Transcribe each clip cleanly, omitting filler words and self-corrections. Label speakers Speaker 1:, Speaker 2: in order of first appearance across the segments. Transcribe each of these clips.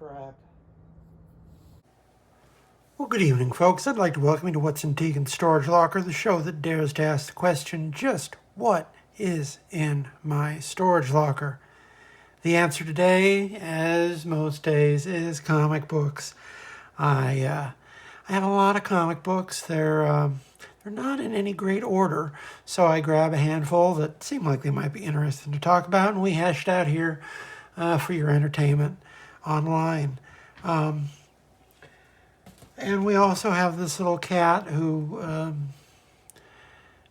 Speaker 1: crap. Well, good evening, folks. I'd like to welcome you to What's in Tegan's Storage Locker, the show that dares to ask the question, just what is in my storage locker? The answer today, as most days, is comic books. I have a lot of comic books. They're not in any great order, so I grab a handful that seem like they might be interesting to talk about, and we hashed out here for your entertainment online. And we also have this little cat who,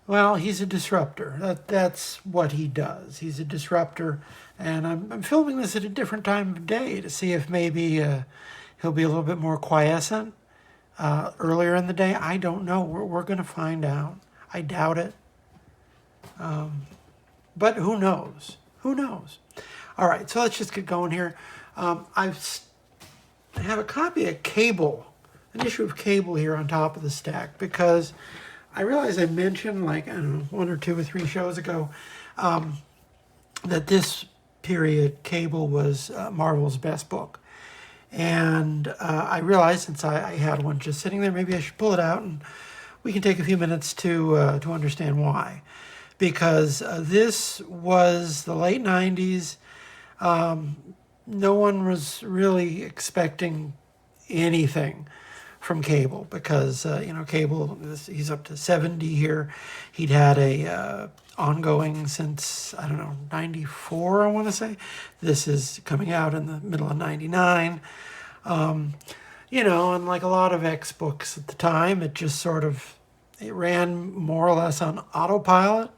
Speaker 1: well, he's a disruptor. That's what he does. He's a disruptor, and I'm filming this at a different time of day to see if maybe he'll be a little bit more quiescent earlier in the day. I don't know. We're going to find out. I doubt it. But who knows? Who knows? All right, so let's just get going here. I have a copy of Cable, an issue of Cable here on top of the stack, because I realize I mentioned, like, I don't know, 1 or 2 or 3 shows ago, that this period, Cable, was Marvel's best book. And I realized, since I had one just sitting there, maybe I should pull it out and we can take a few minutes to understand why. Because this was the late 90s. No one was really expecting anything from Cable because, Cable, he's up to 70 here. He'd had a ongoing since, I don't know, 94, I want to say. This is coming out in the middle of 99. And like a lot of X books at the time, it just it ran more or less on autopilot.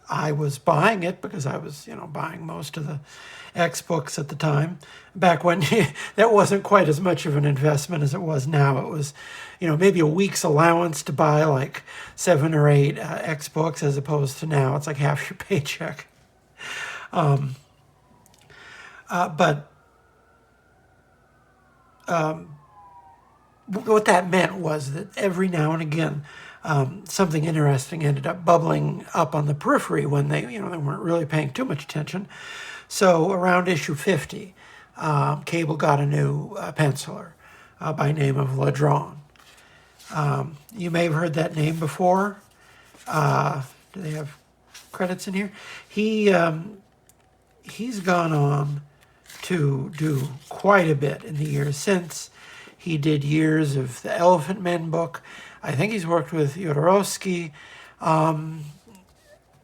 Speaker 1: I was buying it because I was, buying most of the X books at the time. Back when that wasn't quite as much of an investment as it was now. It was, maybe a week's allowance to buy like 7 or 8 X books, as opposed to now it's like half your paycheck. But what that meant was that every now and again, something interesting ended up bubbling up on the periphery when they weren't really paying too much attention. So around issue 50, Cable got a new penciler by name of Ladronn. You may have heard that name before. Do they have credits in here? He's gone on to do quite a bit in the years since. He did years of the Elephant Men book. I think he's worked with Udder.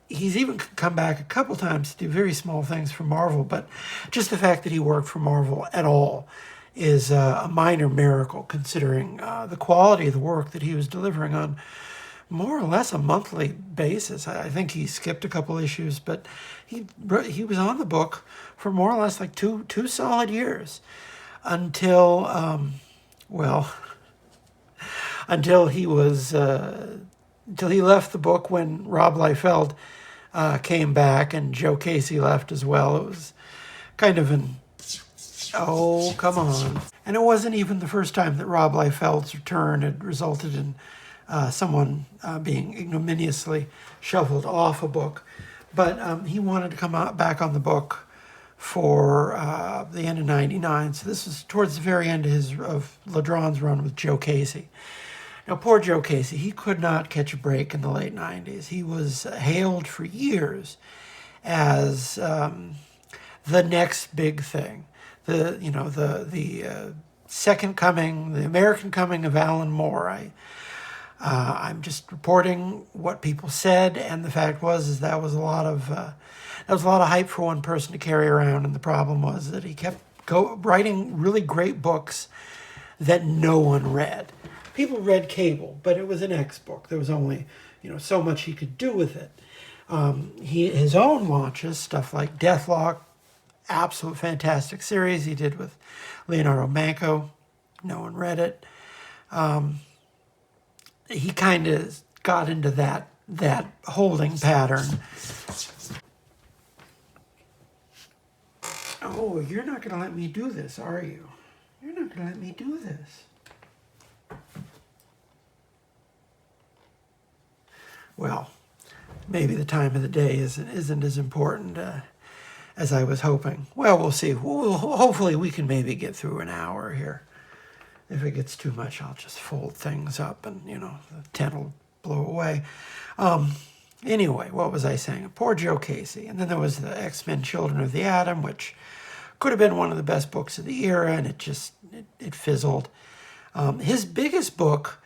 Speaker 1: He's even come back a couple times to do very small things for Marvel, but just the fact that he worked for Marvel at all is a minor miracle, considering the quality of the work that he was delivering on more or less a monthly basis. I think he skipped a couple issues, but he was on the book for more or less like two solid years until, until he left the book when Rob Liefeld came back and Joe Casey left as well. It was kind of oh, come on. And it wasn't even the first time that Rob Liefeld's return had resulted in someone being ignominiously shuffled off a book. But he wanted to come back on the book for the end of 99. So this is towards the very end of Ladronn's run with Joe Casey. Now, poor Joe Casey, he could not catch a break in the late 90s. He was hailed for years as the next big thing. The second coming, the American coming of Alan Moore. I'm just reporting what people said, and the fact was that was a lot of hype for one person to carry around, and the problem was that he kept writing really great books that no one read. People read Cable, but it was an X book. There was only, so much he could do with it. His own launches, stuff like Deathlock, absolute fantastic series he did with Leonardo Manco. No one read it. He kind of got into that holding pattern. Oh, you're not going to let me do this, are you? You're not going to let me do this. Well, maybe the time of the day isn't as important as I was hoping. Well, we'll see. Hopefully we can maybe get through an hour here. If it gets too much, I'll just fold things up and, the tent will blow away. Anyway, what was I saying? Poor Joe Casey. And then there was the X-Men Children of the Atom, which could have been one of the best books of the era, and it fizzled. His biggest book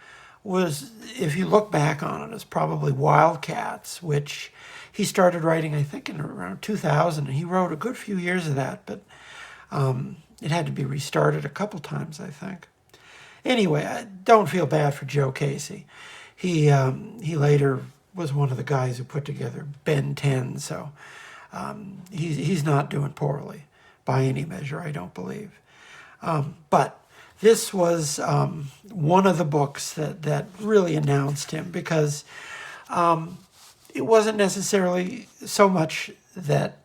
Speaker 1: was, if you look back on it, is probably Wildcats, which he started writing, I think, in around 2000, and he wrote a good few years of that, but it had to be restarted a couple times, I think. Anyway, I don't feel bad for Joe Casey. He later was one of the guys who put together Ben 10, so he's not doing poorly by any measure, I don't believe. But this was one of the books that really announced him, because it wasn't necessarily so much that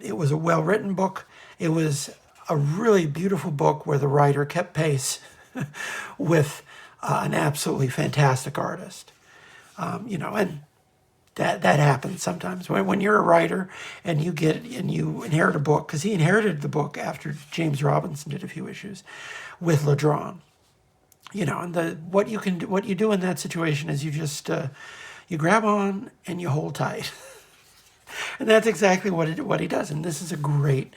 Speaker 1: it was a well-written book. It was a really beautiful book where the writer kept pace with an absolutely fantastic artist. And that happens sometimes when you're a writer and you inherit a book, because he inherited the book after James Robinson did a few issues with Ladronn. And what you do in that situation is you just you grab on and you hold tight, and that's exactly what he does. And this is a great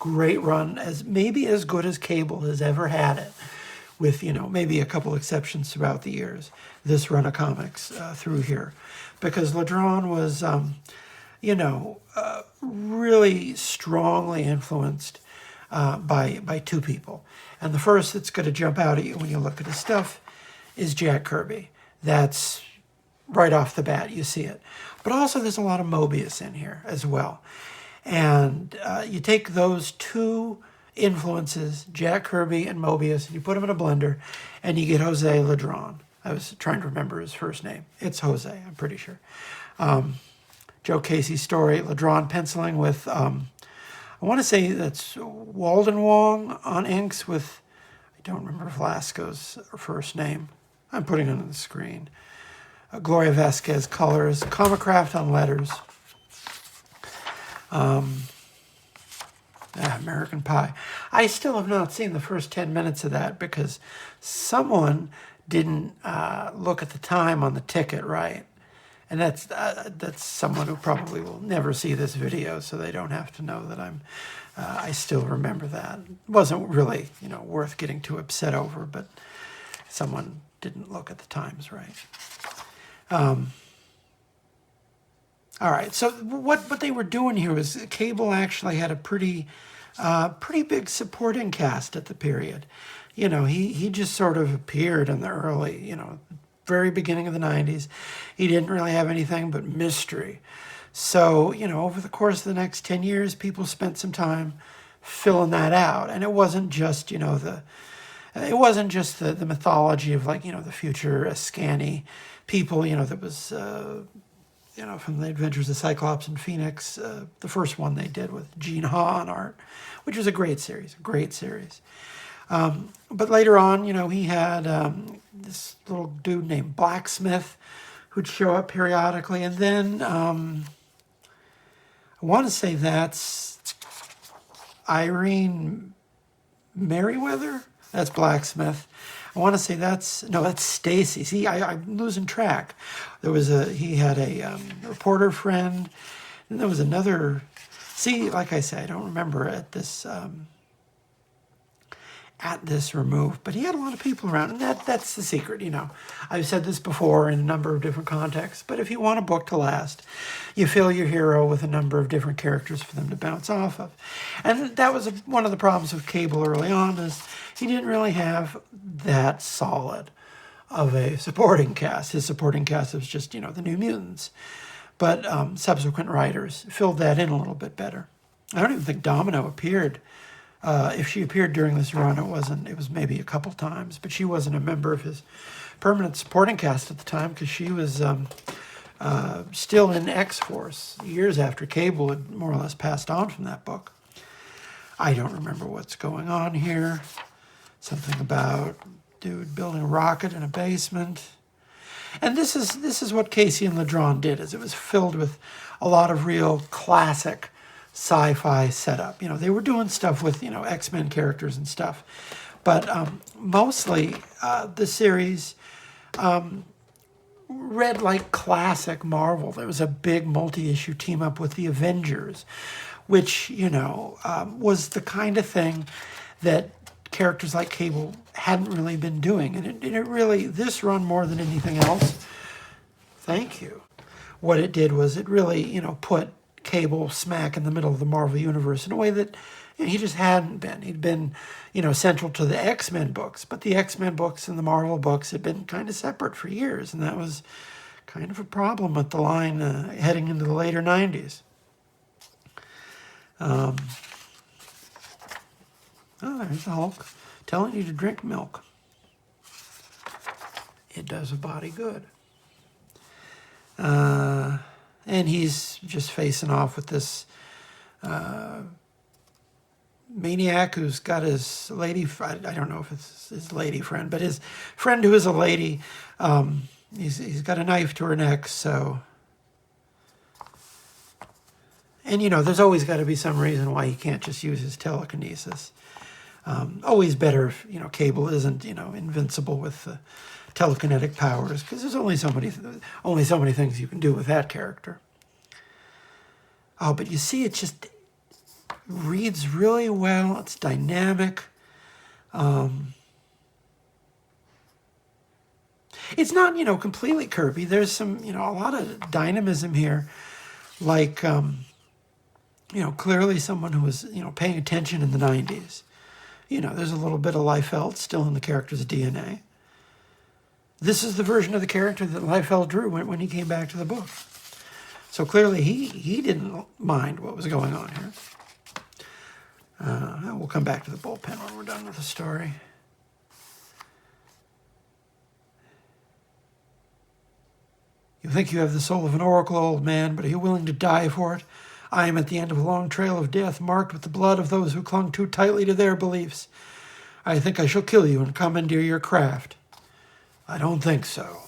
Speaker 1: run, maybe as good as Cable has ever had it, with maybe a couple exceptions throughout the years. This run of comics through here, because Ladronn was really strongly influenced by two people. And the first that's going to jump out at you when you look at his stuff is Jack Kirby. That's right off the bat, you see it. But also there's a lot of Mobius in here as well. And you take those two influences, Jack Kirby and Mobius, and you put them in a blender, and you get Jose Ladronn. I was trying to remember his first name. It's Jose, I'm pretty sure. Joe Casey's story, Ladronn penciling with, I want to say that's Walden Wong on inks with, I don't remember Velasco's first name. I'm putting it on the screen. Gloria Vasquez colors, Comicraft on letters. American Pie. I still have not seen the first 10 minutes of that because someone didn't look at the time on the ticket right. And that's someone who probably will never see this video, so they don't have to know that I still remember that. It wasn't really, worth getting too upset over, but someone didn't look at the times right. All right, so what they were doing here was Cable actually had a pretty big supporting cast at the period. He just sort of appeared in the early, very beginning of the 90s. He didn't really have anything but mystery. So, over the course of the next 10 years, people spent some time filling that out. And it wasn't just, the mythology of the future Ascani people, that was, from the Adventures of Cyclops and Phoenix, the first one they did with Gene Ha on art, which was a great series. But later on, he had this little dude named Blacksmith who'd show up periodically. And then I want to say that's Irene Merriweather. That's Blacksmith. I want to say that's Stacy. See, I'm losing track. He had a reporter friend, and there was another. See, like I say, I don't remember at this remove, but he had a lot of people around, and that's the secret. I've said this before in a number of different contexts, but if you want a book to last, you fill your hero with a number of different characters for them to bounce off of. And that was one of the problems with Cable early on, is he didn't really have that solid of a supporting cast. His supporting cast was just, the New Mutants. But subsequent writers filled that in a little bit better. I don't even think Domino appeared. If she appeared during this run, it was maybe a couple times, but she wasn't a member of his permanent supporting cast at the time, because she was still in X-Force years after Cable had more or less passed on from that book. I don't remember what's going on here. Something about dude building a rocket in a basement. And this is what Casey and Ladronn did, is it was filled with a lot of real classic sci-fi setup. You know, they were doing stuff with, you know, X-Men characters and stuff. But mostly the series read like classic Marvel. There was a big multi-issue team up with the Avengers, which, you know, was the kind of thing that characters like Cable hadn't really been doing. And it really, this run more than anything else, thank you, what it did was it really, you know, put Cable smack in the middle of the Marvel Universe in a way that, you know, he just hadn't been. He'd been, you know, central to the X-Men books, but the X-Men books and the Marvel books had been kind of separate for years, and that was kind of a problem with the line heading into the later 90s. Oh, there's the Hulk telling you to drink milk. It does a body good. And he's just facing off with this maniac who's got his lady, I don't know if it's his lady friend, but his friend who is a lady, he's got a knife to her neck, so... And, you know, there's always got to be some reason why he can't just use his telekinesis. Always better if, you know, Cable isn't, you know, invincible with telekinetic powers, because there's only so many things you can do with that character. Oh, but you see, it just reads really well. It's dynamic. It's not, you know, completely Kirby. There's some, you know, a lot of dynamism here. Like, you know, clearly someone who was, you know, paying attention in the 90s. You know, there's a little bit of Liefeld still in the character's DNA. This is the version of the character that Liefeld drew when he came back to the book. So clearly he didn't mind what was going on here. We'll come back to the bullpen when we're done with the story. You think you have the soul of an oracle, old man, but are you willing to die for it? I am at the end of a long trail of death, marked with the blood of those who clung too tightly to their beliefs. I think I shall kill you and commandeer your craft. I don't think so.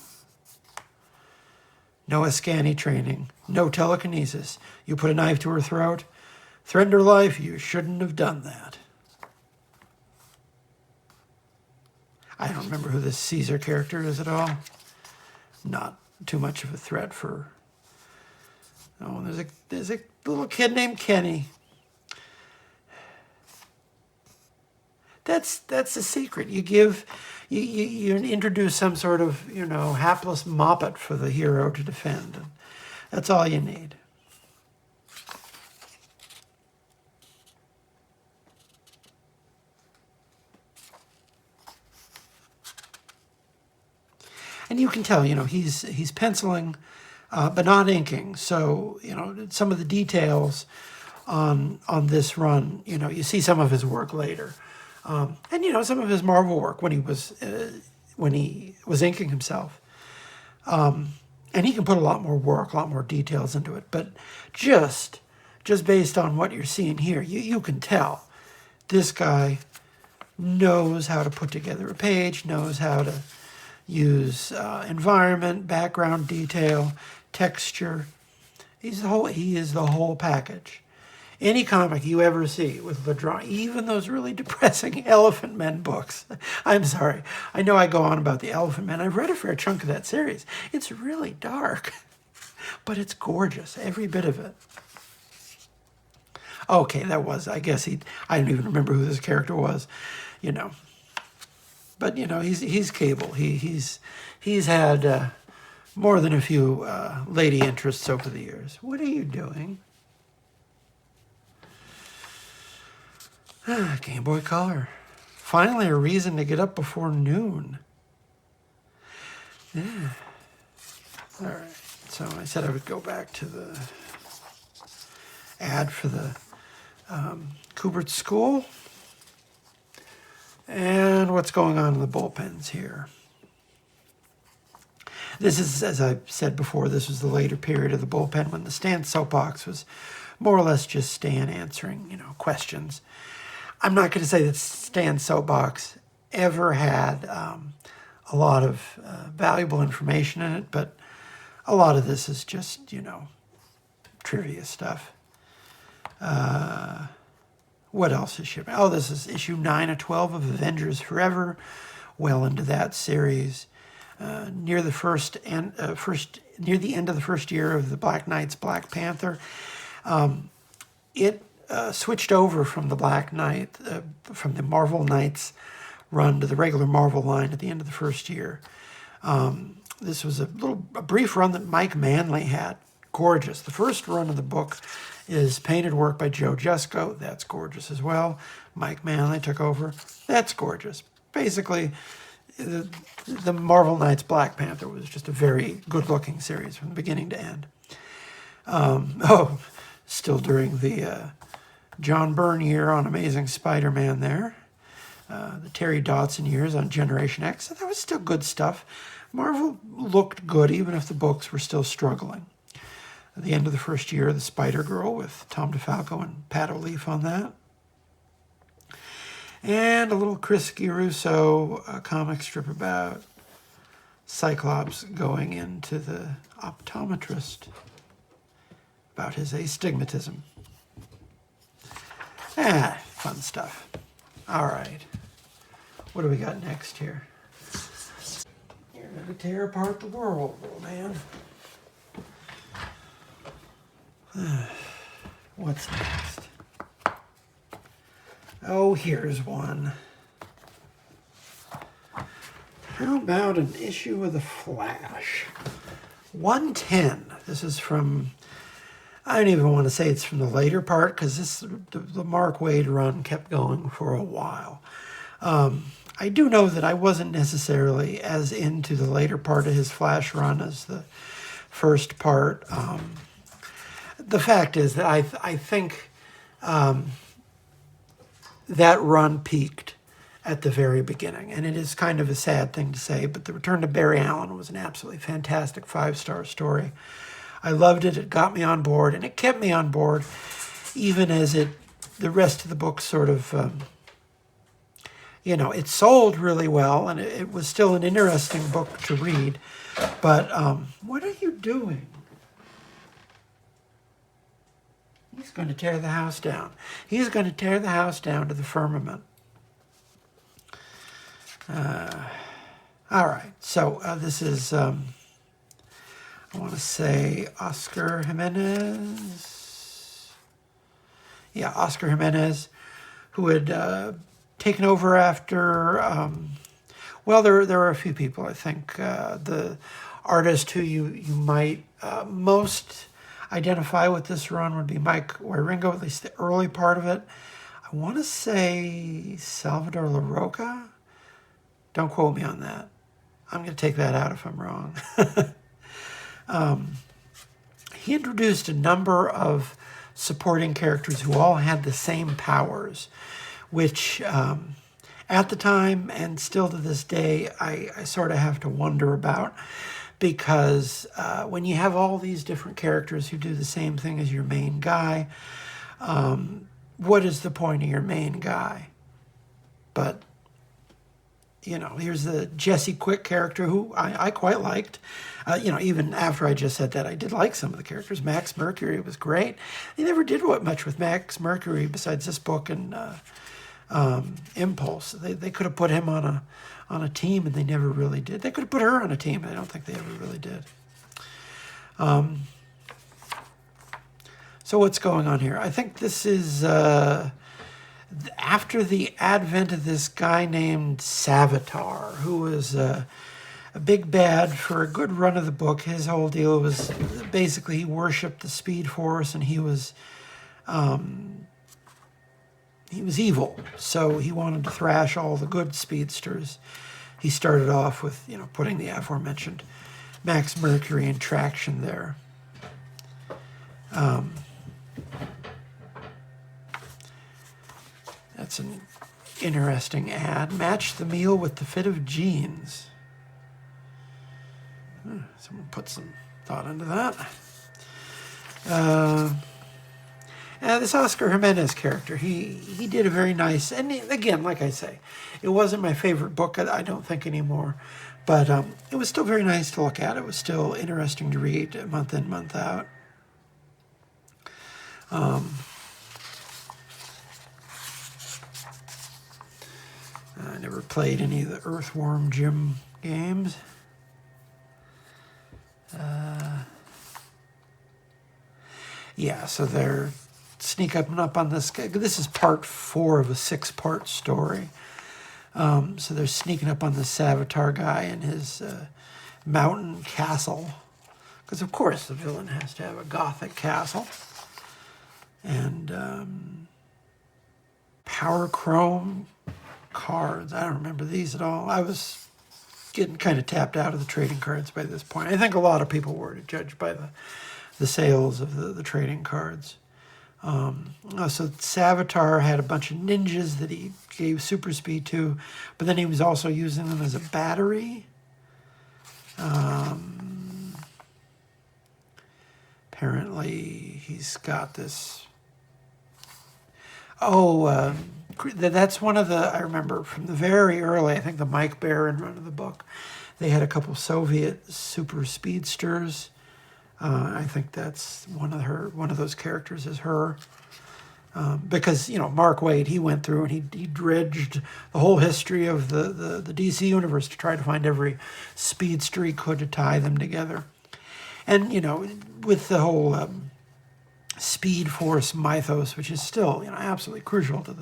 Speaker 1: No Ascani training, no telekinesis. You put a knife to her throat. Threatened her life, you shouldn't have done that. I don't remember who this Caesar character is at all. Not too much of a threat for... Oh, there's a little kid named Kenny. That's the secret. You introduce some sort of, you know, hapless moppet for the hero to defend. And that's all you need. And you can tell, you know, he's penciling, but not inking. So, you know, some of the details on this run, you know, you see some of his work later. And, you know, some of his Marvel work when he was inking himself. And he can put a lot more work, a lot more details into it. But just based on what you're seeing here, you can tell this guy knows how to put together a page, knows how to use environment, background detail, texture. He is the whole package. Any comic you ever see with Ladronn, even those really depressing Elephant Men books. I'm sorry. I know I go on about the Elephant Men. I've read a fair chunk of that series. It's really dark, but it's gorgeous, every bit of it. Okay, I guess I don't even remember who this character was, you know. But, you know, he's Cable. He's had more than a few lady interests over the years. What are you doing? Game Boy Color. Finally a reason to get up before noon. Yeah. All right. So I said I would go back to the ad for the Kubert School. And what's going on in the bullpens here. This is, as I said before, this was the later period of the bullpen when the Stan soapbox was more or less just Stan answering, you know, questions. I'm not going to say that Stan's soapbox ever had a lot of valuable information in it, but a lot of this is just, you know, trivia stuff. What else is shipping? Oh, this is issue 9 of 12 of Avengers Forever. Well into that series. Near the near the end of the first year of the Black Knight's Black Panther. It switched over from the Black Knight, from the Marvel Knights run to the regular Marvel line at the end of the first year. This was a brief run that Mike Manley had. Gorgeous. The first run of the book is painted work by Joe Jusko. That's gorgeous as well. Mike Manley took over. That's gorgeous. Basically, the Marvel Knights Black Panther was just a very good-looking series from beginning to end. Still during the John Byrne year on Amazing Spider-Man there. The Terry Dodson years on Generation X. So that was still good stuff. Marvel looked good even if the books were still struggling. At the end of the first year, The Spider-Girl with Tom DeFalco and Pat O'Leaf on that. And a little Chris Giruso comic strip about Cyclops going into the optometrist about his astigmatism. Fun stuff. All right. What do we got next here? You're going to tear apart the world, little man. What's next? Oh, here's one. How about an issue of The Flash? 110. This is from, I don't even want to say it's from the later part, because the Mark Waid run kept going for a while. I do know that I wasn't necessarily as into the later part of his Flash run as the first part. The fact is that I think that run peaked at the very beginning, and it is kind of a sad thing to say, but The Return to Barry Allen was an absolutely fantastic 5-star story. I loved it. It got me on board, and it kept me on board, even as the rest of the book sort of, it sold really well, and it was still an interesting book to read. But what are you doing? He's going to tear the house down. He's going to tear the house down to the firmament. All right. So this is, I want to say, Oscar Jimenez. Yeah, Oscar Jimenez, who had taken over after, there are a few people, I think. The artist who you might most identify with this run would be Mike Wieringo, at least the early part of it. I want to say Salvador LaRocca. Don't quote me on that. I'm going to take that out if I'm wrong. He introduced a number of supporting characters who all had the same powers, which at the time and still to this day, I sort of have to wonder about. Because when you have all these different characters who do the same thing as your main guy, what is the point of your main guy? But, here's the Jesse Quick character who I quite liked. Even after I just said that, I did like some of the characters. Max Mercury was great. They never did much with Max Mercury besides this book and Impulse. They could have put him on a team, and they never really did. They could have put her on a team, and I don't think they ever really did. So what's going on here? I think this is after the advent of this guy named Savitar, who was a big bad for a good run of the book. His whole deal was basically he worshipped the Speed Force, and he was evil, so he wanted to thrash all the good speedsters. He started off with, putting the aforementioned Max Mercury in traction there. That's an interesting ad. Match the meal with the fit of jeans. Someone put some thought into that. This Oscar Jimenez character, he did a very nice, and again, like I say, it wasn't my favorite book, I don't think anymore, but it was still very nice to look at. It was still interesting to read month in, month out. I never played any of the Earthworm Jim games. Yeah, so they're sneaking up on this guy. This is part 4 of a 6-part story. So they're sneaking up on the Savitar guy in his mountain castle. Because, of course, the villain has to have a gothic castle. And Power Chrome cards. I don't remember these at all. I was getting kind of tapped out of the trading cards by this point. I think a lot of people were, to judge by the sales of the trading cards. So Savitar had a bunch of ninjas that he gave super speed to, but then he was also using them as a battery. Apparently he's got this... that's one of the... I remember from the very early, I think the Mike Barron run of the book, they had a couple Soviet super speedsters. I think that's one of those characters is her. Because, Mark Waid, he went through and he dredged the whole history of the DC universe to try to find every speedster he could to tie them together. And, with the whole Speed Force mythos, which is still, absolutely crucial to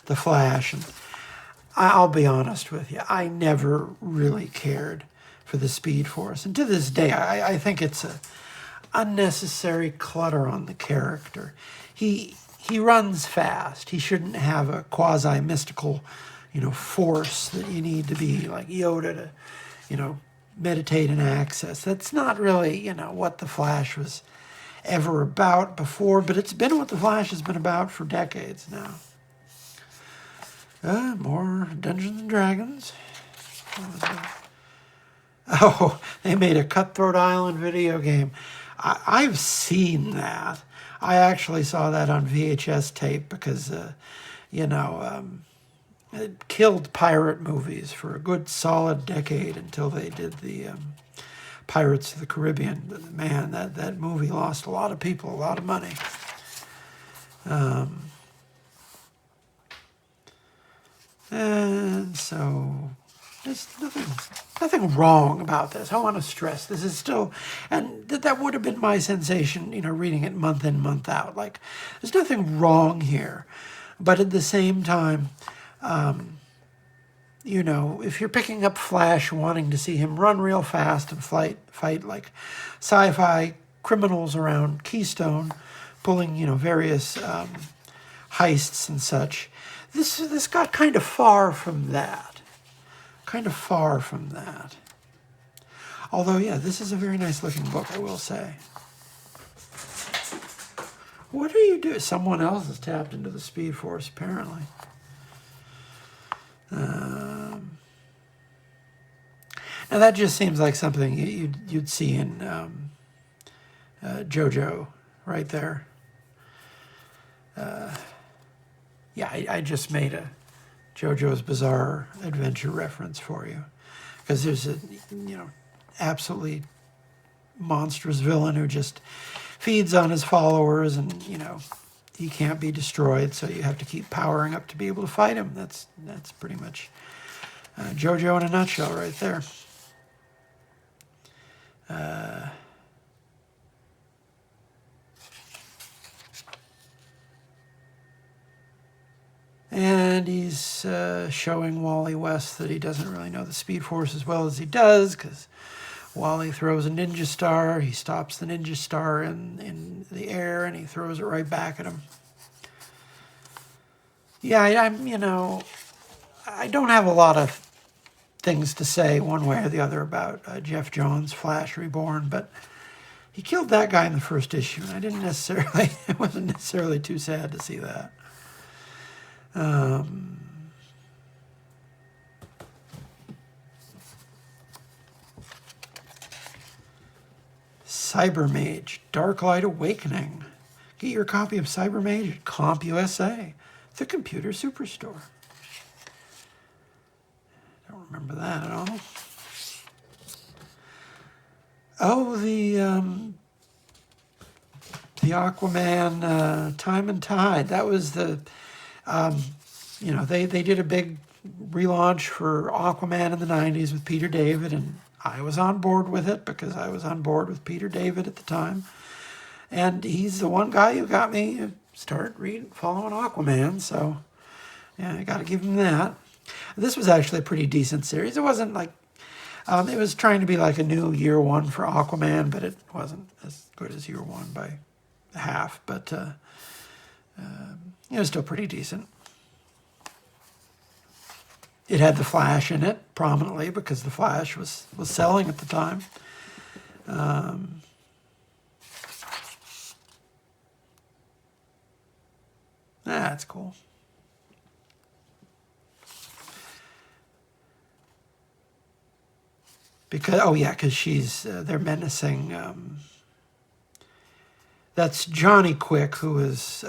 Speaker 1: the Flash. And I'll be honest with you, I never really cared for the Speed Force. And to this day, I think it's a unnecessary clutter on the character. He runs fast. He shouldn't have a quasi-mystical, force that you need to be like Yoda to, meditate and access. That's not really, what the Flash was ever about before, but it's been what the Flash has been about for decades now. More Dungeons and Dragons. Oh, they made a Cutthroat Island video game. I've seen that. I actually saw that on VHS tape because, it killed pirate movies for a good solid decade until they did the Pirates of the Caribbean. Man, that movie lost a lot of people, a lot of money. And so there's nothing wrong about this. I want to stress this is still, and that would have been my sensation, reading it month in, month out. Like, there's nothing wrong here. But at the same time, if you're picking up Flash, wanting to see him run real fast and fight like sci-fi criminals around Keystone, pulling, various heists and such, this got kind of far from that. Although, yeah, this is a very nice looking book, I will say. What are you doing? Someone else has tapped into the Speed Force, apparently. Now that just seems like something you'd see in JoJo, right there. Yeah, I just made a JoJo's Bizarre Adventure reference for you, because there's a absolutely monstrous villain who just feeds on his followers, and he can't be destroyed, so you have to keep powering up to be able to fight him. That's pretty much JoJo in a nutshell right there. And he's showing Wally West that he doesn't really know the Speed Force as well as he does, because Wally throws a ninja star. He stops the ninja star in the air, and he throws it right back at him. Yeah, I don't have a lot of things to say one way or the other about Jeff Johns' Flash Reborn, but he killed that guy in the first issue, and I wasn't necessarily too sad to see that. Cybermage, Darklight Awakening. Get your copy of Cybermage at CompUSA, the computer superstore. Don't remember that at all. Oh, the Aquaman Time and Tide. That was the, they did a big relaunch for Aquaman in the 90s with Peter David, and I was on board with it because I was on board with Peter David at the time. And he's the one guy who got me to start following Aquaman, so yeah, I got to give him that. This was actually a pretty decent series. It wasn't like, it was trying to be like a new year one for Aquaman, but it wasn't as good as year one by half, but it was still pretty decent. It had the Flash in it prominently because the Flash was selling at the time. That's cool. Because, oh yeah, because they're menacing, that's Johnny Quick, who is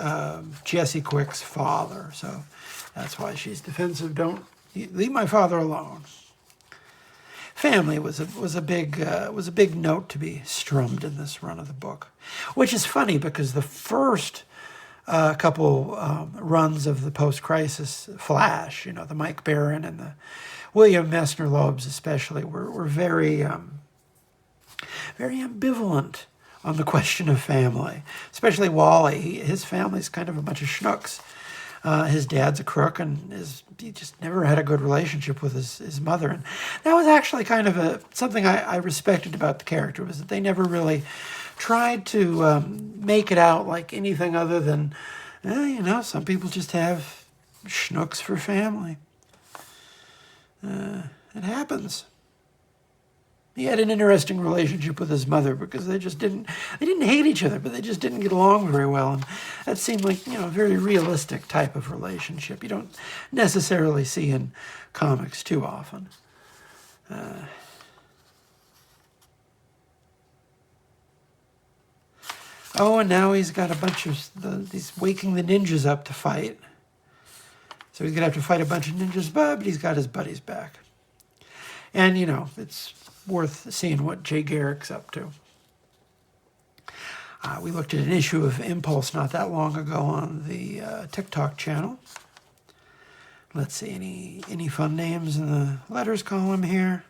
Speaker 1: Jesse Quick's father, so that's why she's defensive. Don't leave my father alone. Family was a big note to be strummed in this run of the book, which is funny because the first couple runs of the post-crisis Flash, the Mike Baron and the William Messner Loebs especially, were very very ambivalent on the question of family, especially Wally. His family's kind of a bunch of schnooks. His dad's a crook, and he just never had a good relationship with his mother. And that was actually kind of something I respected about the character, was that they never really tried to make it out like anything other than, some people just have schnooks for family. It happens. He had an interesting relationship with his mother because they didn't hate each other, but they just didn't get along very well. And that seemed like, a very realistic type of relationship. You don't necessarily see in comics too often. And now he's got a bunch of, he's waking the ninjas up to fight. So he's going to have to fight a bunch of ninjas, but he's got his buddies back. And, it's worth seeing what Jay Garrick's up to. We looked at an issue of Impulse not that long ago on the TikTok channel. Let's see, any fun names in the letters column here?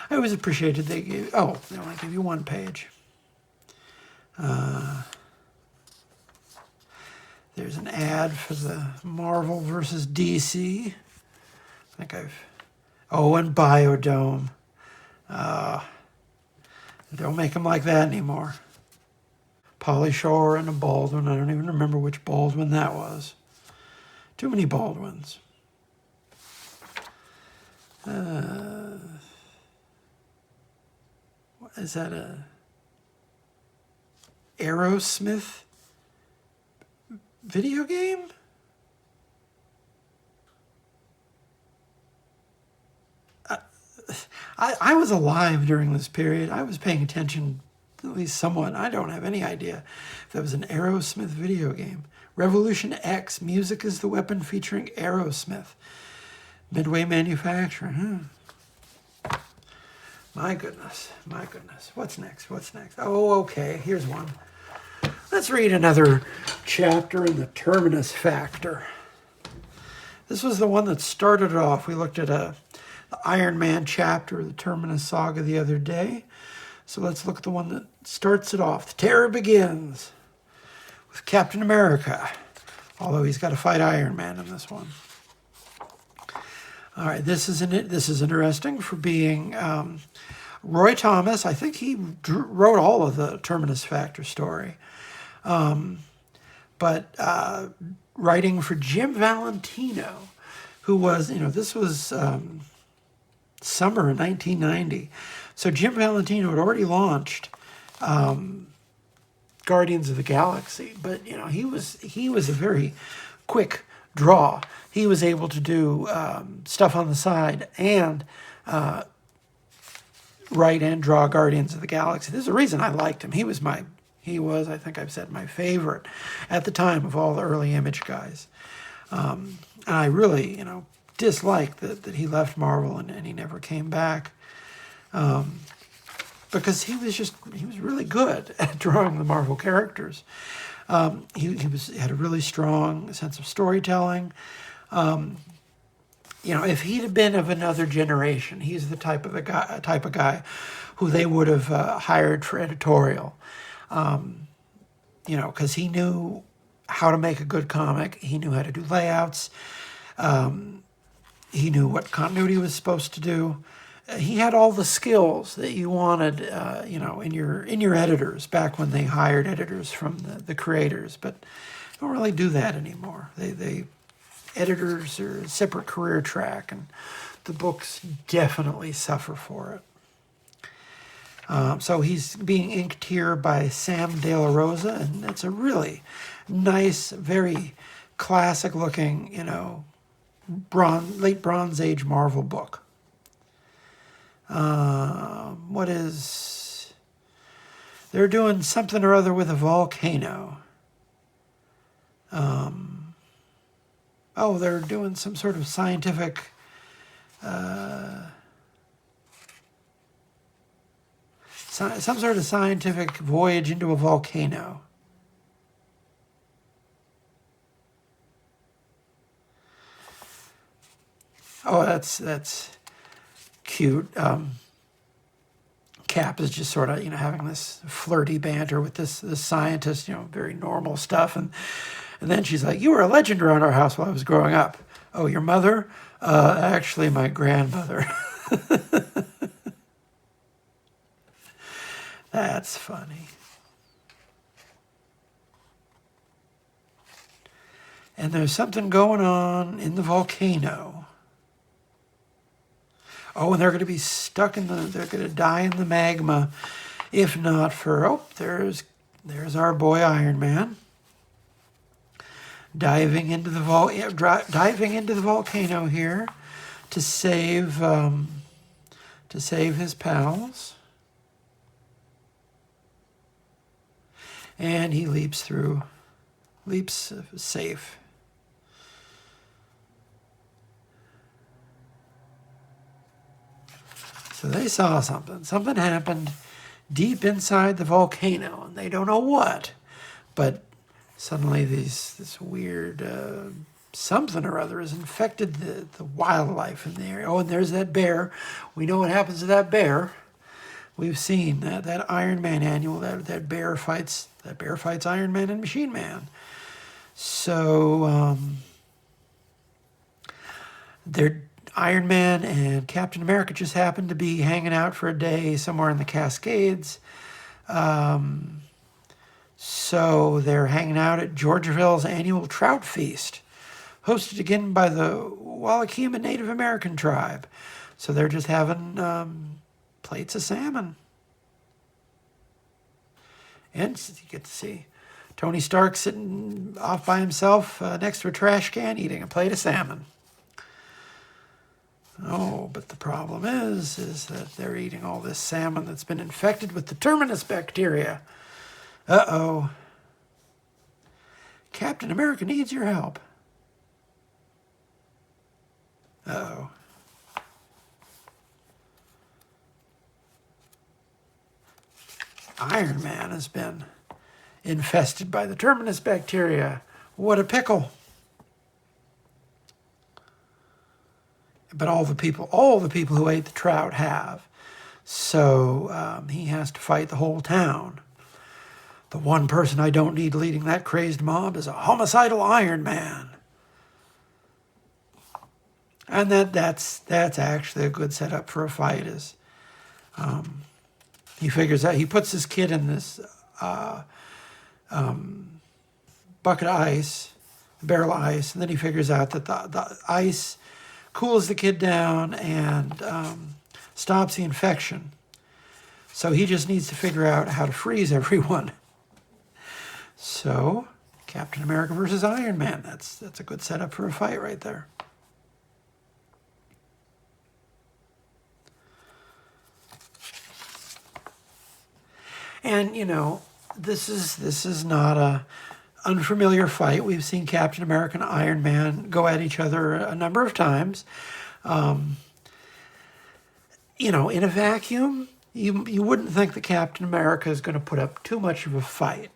Speaker 1: I always appreciated they only give you one page. There's an ad for the Marvel versus DC. And Biodome. Don't make them like that anymore. Pauly Shore and a Baldwin. I don't even remember which Baldwin that was. Too many Baldwins. What is that, a Aerosmith video game? I was alive during this period. I was paying attention, at least somewhat. I don't have any idea if that was an Aerosmith video game. Revolution X, music is the weapon, featuring Aerosmith. Midway Manufacturing. My goodness. What's next? Oh, okay, here's one. Let's read another chapter in the Terminus Factor. This was the one that started it off. We looked at the Iron Man chapter of the Terminus Saga the other day. So let's look at the one that starts it off. The Terror begins with Captain America, although he's got to fight Iron Man in this one. All right, this is interesting for being Roy Thomas. I think he wrote all of the Terminus Factor story. But writing for Jim Valentino, who was, this was summer of 1990. So Jim Valentino had already launched Guardians of the Galaxy, but, he was a very quick draw. He was able to do stuff on the side and write and draw Guardians of the Galaxy. There's a reason I liked him. He was, I think I've said, my favorite at the time of all the early Image guys. And I really, disliked that he left Marvel and he never came back. Because he was really good at drawing the Marvel characters. He had a really strong sense of storytelling. if he'd have been of another generation, he's the type of guy who they would have hired for editorial. Because he knew how to make a good comic. He knew how to do layouts. He knew what continuity was supposed to do. He had all the skills that you wanted, in your editors back when they hired editors from the creators. But they don't really do that anymore. Editors are a separate career track, and the books definitely suffer for it. So he's being inked here by Sam De La Rosa, and it's a really nice, very classic-looking, late Bronze Age Marvel book. They're doing something or other with a volcano. They're doing some sort of scientific, some sort of scientific voyage into a volcano. Oh, that's cute. Cap is just sort of, having this flirty banter with this scientist, very normal stuff. And then she's like, "You were a legend around our house while I was growing up." "Oh, your mother?" Actually, my grandmother." That's funny. And there's something going on in the volcano. Oh, and they're going to be they're going to die in the magma, if not for, there's our boy Iron Man. Diving into the volcano here to save his pals. And he leaps safe. So they saw something. Something happened deep inside the volcano, and they don't know what. But suddenly this weird something or other has infected the wildlife in the area. Oh, and there's that bear. We know what happens to that bear. We've seen that Iron Man annual. That bear fights Iron Man and Machine Man. So Iron Man and Captain America just happened to be hanging out for a day somewhere in the Cascades. So they're hanging out at Georgeville's annual trout feast, hosted again by the Wallachia Native American tribe. So they're just having plates of salmon. And you get to see Tony Stark sitting off by himself next to a trash can eating a plate of salmon. Oh, but the problem is that they're eating all this salmon that's been infected with the terminus bacteria. Uh-oh. Captain America needs your help. Uh-oh. Iron Man has been infested by the terminus bacteria. What a pickle. But all the people who ate the trout have. So he has to fight the whole town. The one person I don't need leading that crazed mob is a homicidal Iron Man. And that's actually a good setup for a fight. He figures out, he puts his kid in this bucket of ice, barrel of ice, and then he figures out that the ice cools the kid down and stops the infection. So he just needs to figure out how to freeze everyone. So, Captain America versus Iron Man. That's a good setup for a fight right there. And, this is not a unfamiliar fight. We've seen Captain America and Iron Man go at each other a number of times. In a vacuum, you wouldn't think that Captain America is going to put up too much of a fight.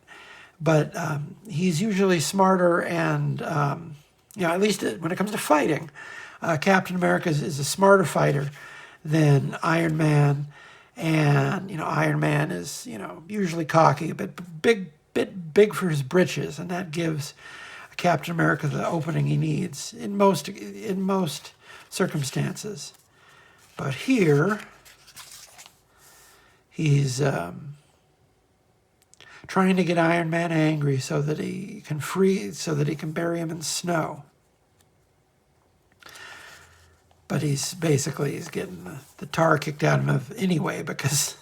Speaker 1: But he's usually smarter and, at least when it comes to fighting, Captain America is a smarter fighter than Iron Man. And, Iron Man is, usually cocky, but bit big for his britches. And that gives Captain America the opening he needs in most circumstances. But here, he's trying to get Iron Man angry so that he can bury him in snow. But he's getting the tar kicked out of him anyway because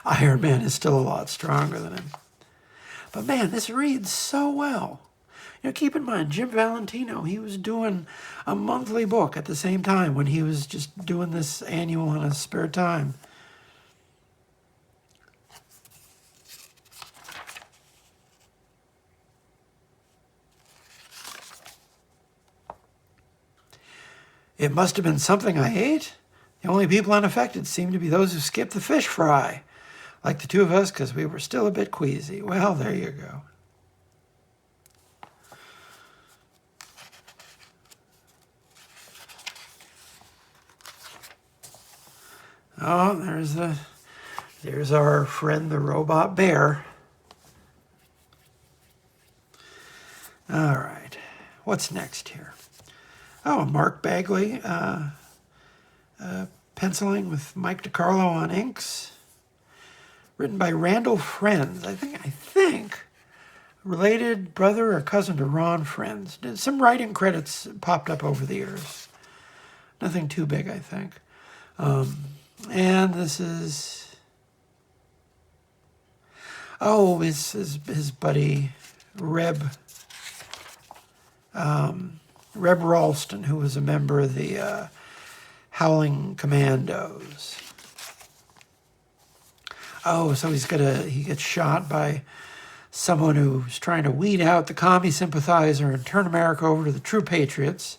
Speaker 1: Iron Man is still a lot stronger than him. But man, this reads so well. Keep in mind, Jim Valentino, he was doing a monthly book at the same time when he was just doing this annual in his spare time. It must have been something I ate. The only people unaffected seemed to be those who skipped the fish fry, like the two of us, because we were still a bit queasy. Well, there you go. Oh, there's our friend, the robot bear. All right, what's next here? Oh, Mark Bagley, penciling with Mike DiCarlo on inks. Written by Randall Friends. I think related brother or cousin to Ron Friends. Some writing credits popped up over the years. Nothing too big, I think. And this is, his buddy Reb Ralston, who was a member of the Howling Commandos. Oh, so he gets shot by someone who's trying to weed out the commie sympathizer and turn America over to the true patriots.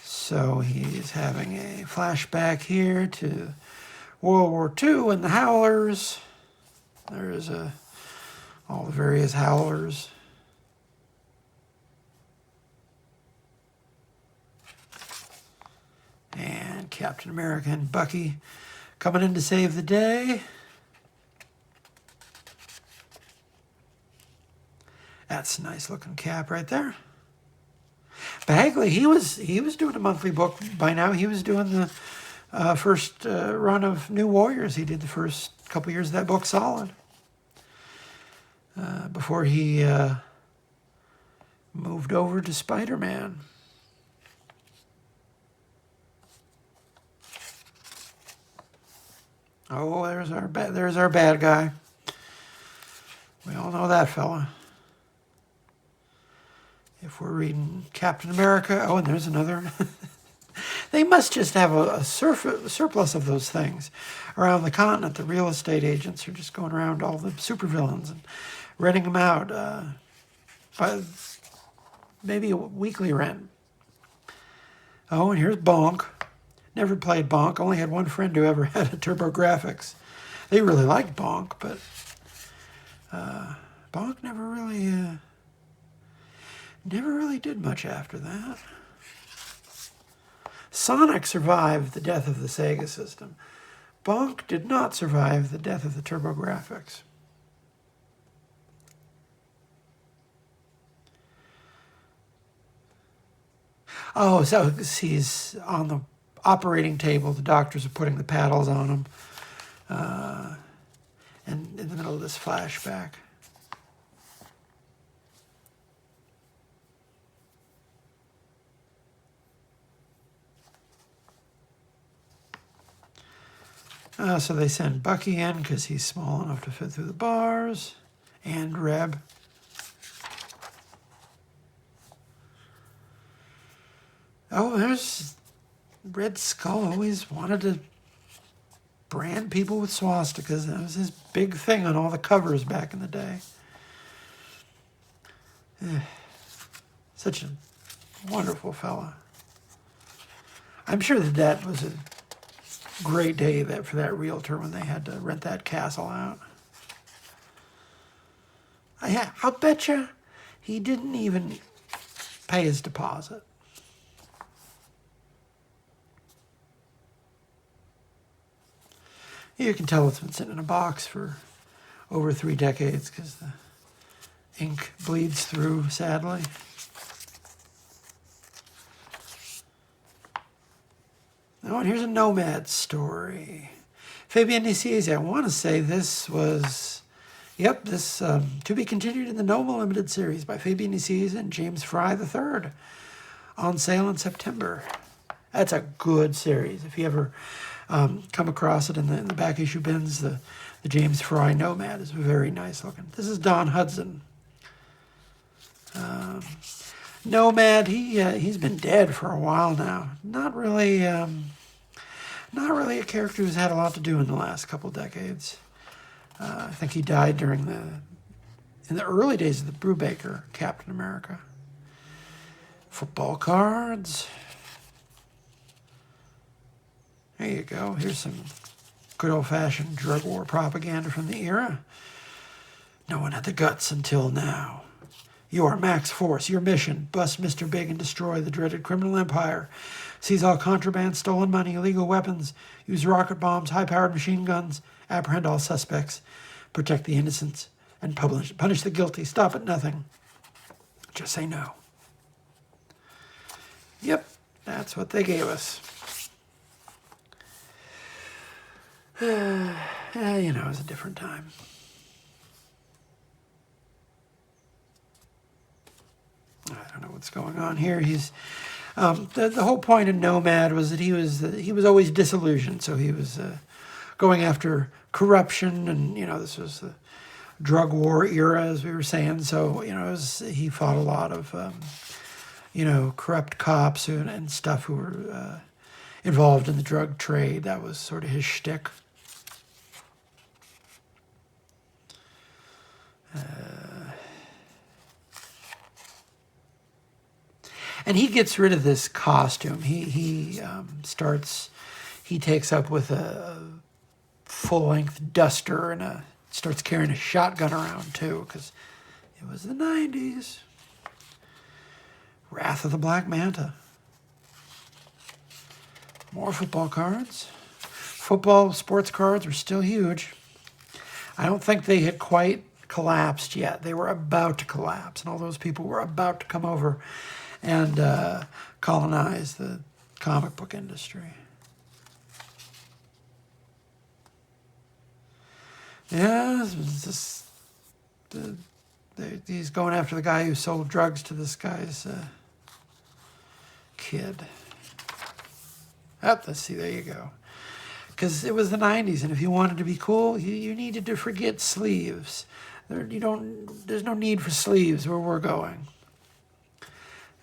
Speaker 1: So he's having a flashback here to World War II and the Howlers. There's all the various Howlers. And Captain America and Bucky coming in to save the day. That's a nice looking cap right there. Bagley, he was doing a monthly book by now. He was doing the first run of New Warriors. He did the first couple years of that book solid. Before he moved over to Spider-Man. Oh, there's our bad guy. We all know that fella. If we're reading Captain America, and there's another. They must just have a surplus of those things around the continent. The real estate agents are just going around all the supervillains and renting them out by maybe a weekly rent. Oh, and here's Bonk. Never played Bonk. Only had one friend who ever had a TurboGrafx. They really liked Bonk, but Bonk never really did much after that. Sonic survived the death of the Sega system. Bonk did not survive the death of the TurboGrafx. Oh, so he's on the operating table. The doctors are putting the paddles on him. And in the middle of this flashback. So they send Bucky in because he's small enough to fit through the bars. And Reb. Oh, there's Red Skull. Always wanted to brand people with swastikas. That was his big thing on all the covers back in the day. Such a wonderful fella. I'm sure that was great day for that realtor when they had to rent that castle out. I'll bet you he didn't even pay his deposit. You can tell it's been sitting in a box for over 3 decades because the ink bleeds through, sadly. Oh, and here's a Nomad story. Fabian Nicieza, I want to say this was, this to be continued in the Noma Limited series by Fabian Nicieza and James Fry III, on sale in September. That's a good series. If you ever come across it in the back issue bins, the James Fry Nomad is very nice looking. This is Don Hudson. Nomad, he's been dead for a while now. Not really a character who's had a lot to do in the last couple decades. I think he died in the early days of the Brubaker Captain America. Football cards. There you go. Here's some good old-fashioned drug war propaganda from the era. No one had the guts until now. You are Max Force. Your mission, bust Mr. Big and destroy the dreaded criminal empire. Seize all contraband, stolen money, illegal weapons. Use rocket bombs, high-powered machine guns. Apprehend all suspects. Protect the innocents. And punish the guilty. Stop at nothing. Just say no. Yep, that's what they gave us. It was a different time. I don't know what's going on here. He's the whole point of Nomad was that he was always disillusioned. So he was going after corruption, and this was the drug war era, as we were saying. So he fought a lot of corrupt cops and stuff who were involved in the drug trade. That was sort of his shtick. And he gets rid of this costume. He takes up with a full-length duster and starts carrying a shotgun around too, because it was the 90s. Wrath of the Black Manta. More football cards. Football sports cards were still huge. I don't think they had quite collapsed yet. They were about to collapse, and all those people were about to come over and colonize the comic book industry. Yeah, he's going after the guy who sold drugs to this guy's kid. Let's see, there you go. Because it was the 90s, and if you wanted to be cool, you needed to forget sleeves. There's no need for sleeves where we're going.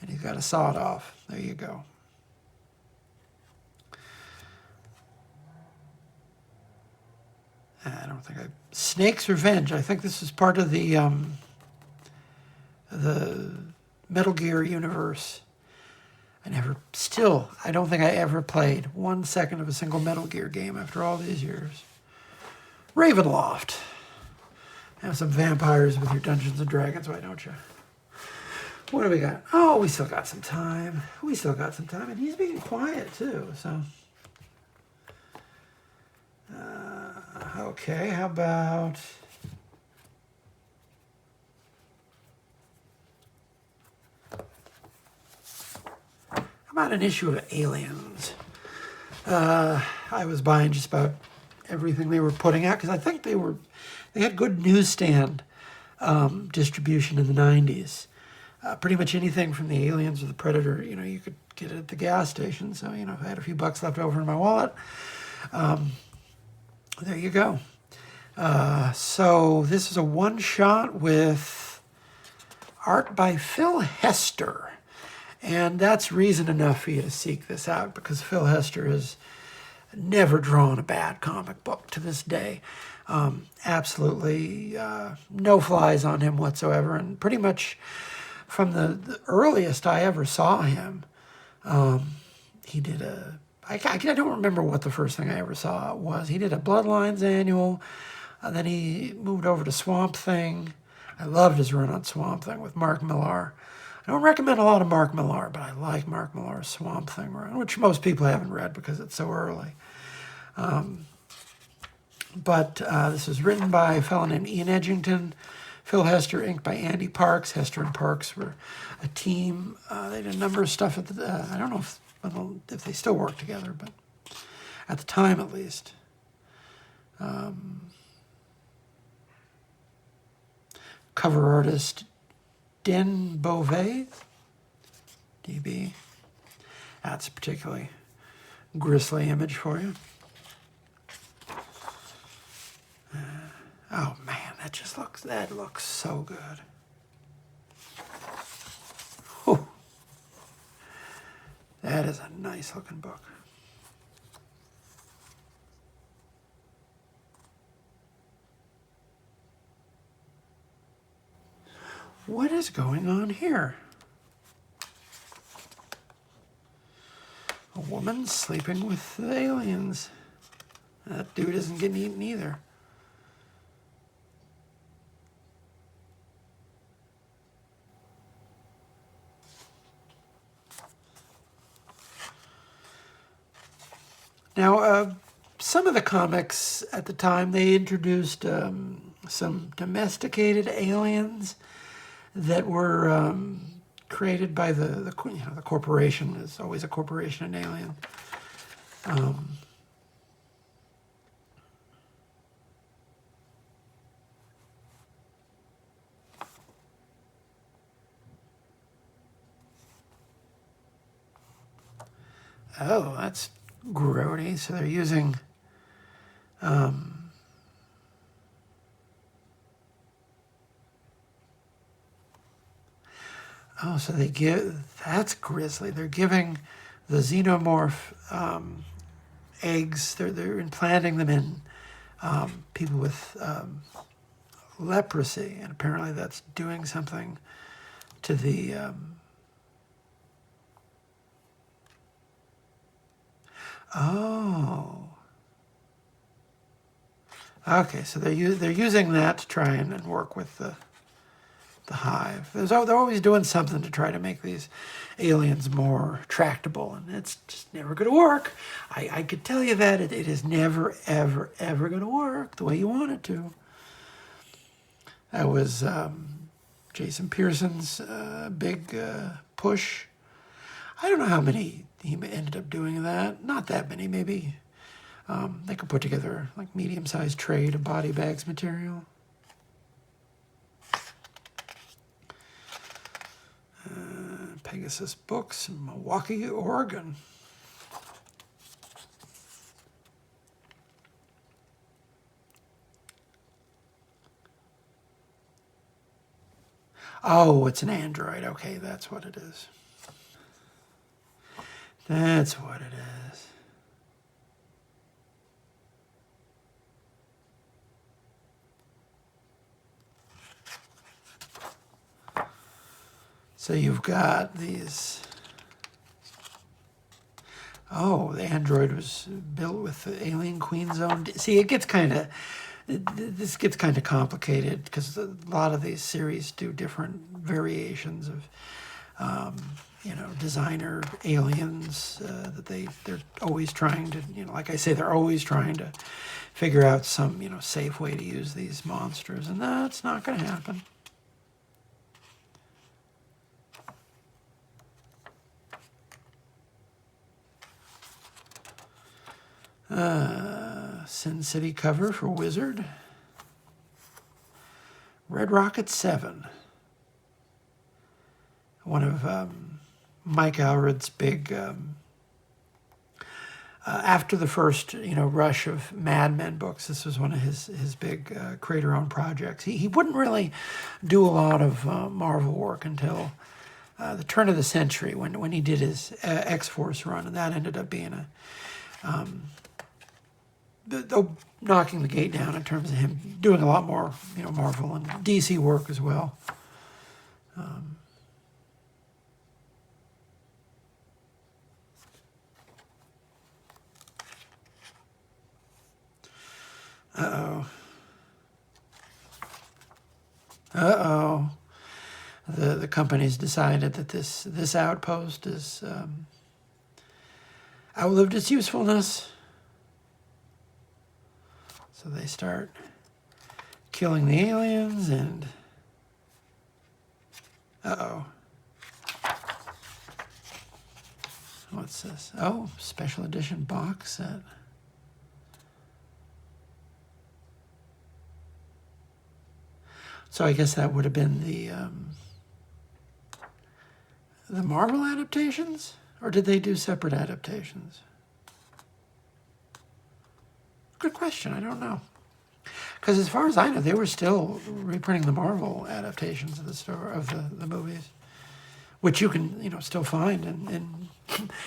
Speaker 1: And he's got a sawed off. There you go. I don't think Snake's Revenge. I think this is part of the Metal Gear universe. I don't think I ever played 1 second of a single Metal Gear game after all these years. Ravenloft. Have some vampires with your Dungeons and Dragons, why don't you? What do we got? Oh, we still got some time. And he's being quiet, too, so. Okay, how about an issue of Aliens? I was buying just about everything they were putting out because I think they had good newsstand distribution in the 90s. Pretty much anything from the Aliens or the Predator, you could get it at the gas station. So, if I had a few bucks left over in my wallet, there you go. So this is a one-shot with art by Phil Hester. And that's reason enough for you to seek this out, because Phil Hester has never drawn a bad comic book to this day. Absolutely no flies on him whatsoever. And pretty much from the earliest I ever saw him, he did a I don't remember what the first thing I ever saw was. He did a Bloodlines annual, then he moved over to Swamp Thing. I loved his run on Swamp Thing with Mark Millar. I don't recommend a lot of Mark Millar, but I like Mark Millar's Swamp Thing run, which most people haven't read because it's so early. But this was written by a fellow named Ian Edgington, Phil Hester, inked by Andy Parks. Hester and Parks were a team. They did a number of stuff at the, I don't know if they still work together, but at the time at least. Cover artist Den Beauvais, DB. That's a particularly grisly image for you. Oh man, that looks so good. Whew. That is a nice looking book. What is going on here? A woman sleeping with the aliens. That dude isn't getting eaten either. Now, some of the comics at the time, they introduced some domesticated aliens that were created by the corporation. Is always a corporation, an alien. Oh, that's grody. So they're using oh, so they give, that's grisly. They're giving the xenomorph eggs, they're implanting them in people with leprosy, and apparently that's doing something to the oh. Okay, so they're using that to try and work with the hive. They're always doing something to try to make these aliens more tractable, and it's just never going to work. I could tell you that it is never, ever, ever going to work the way you want it to. That was Jason Pearson's big push. I don't know how many he ended up doing that. Not that many, maybe. They could put together like medium-sized trade of body bags material. Pegasus Books in Milwaukee, Oregon. Oh, it's an android. Okay, that's what it is. That's what it is. So you've got these. Oh, the android was built with the alien queen zone. See, it gets kind of, this gets kind of complicated because a lot of these series do different variations of, designer aliens that they're always trying to, like I say, they're always trying to figure out some, safe way to use these monsters, and that's not going to happen. Sin City cover for Wizard. Red Rocket 7. One of Mike Allred's big, after the first, rush of Mad Men books, this was one of his big creator-owned projects. He wouldn't really do a lot of Marvel work until the turn of the century when he did his X-Force run, and that ended up being knocking the gate down in terms of him doing a lot more, Marvel and DC work as well. Uh-oh. The company's decided that this outpost is outlived its usefulness. So they start killing the aliens and... Uh-oh. What's this? Oh, special edition box set. So I guess that would have been the Marvel adaptations? Or did they do separate adaptations? Good question. I don't know. Because as far as I know, they were still reprinting the Marvel adaptations of the story, of the movies, which you can still find in